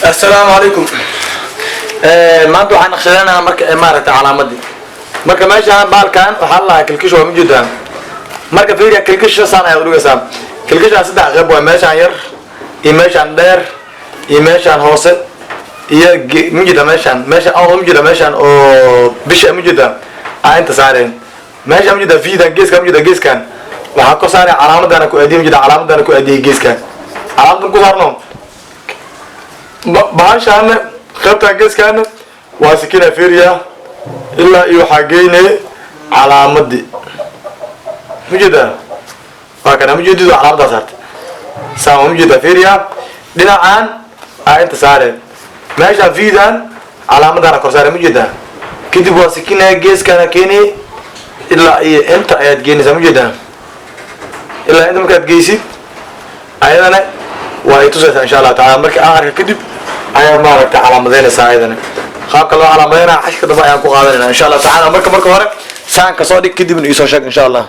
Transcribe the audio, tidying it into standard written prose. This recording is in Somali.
السلام عليكم. ما أنتوا عن خلنا مرة على مدي. مركب ماشي عن بالكان وحلا كل كيش وموجودة. مركب فيريا كل كيش صار يقولوا جسام. كل كيش عن صدق غب وماشي عن ير. يماشي عن دير. يماشي عن هوسط. موجودة ماشي أو موجودة ماشي عن أو بيش موجودة. أنت صارين. ماشي موجودة في ذا جيس كان موجودة جيس كان. وحكوا صار علامة أنا كأدي موجودة علامة أنا كأدي جيس كان. علامة كوزارنون. bahashaan qaybtan geeskaana waa sikina fiiriya ilaa iyo xageeyne calaamadii mujida waa kana mujididu calaamada saartay saa mujida fiiriya dhinacaan inta saareen meesha fiidan calaamadana kor saareen mujida kadib waa sikina geeskaana keeni ilaa iyo inta ayaad geenaysaa mujida ilaa inta markaad geysid ayadana waa itusaysaa insha Allah taala marka aan arka kadib ayaa maaragta calaamadeynaysaa ayadana qaabka loo calaamadeynaa cashka dambe ayaan ku qaadanayna insha Allah taala marka hore saan ka soo dhig kadib in soo sheeg insha Allah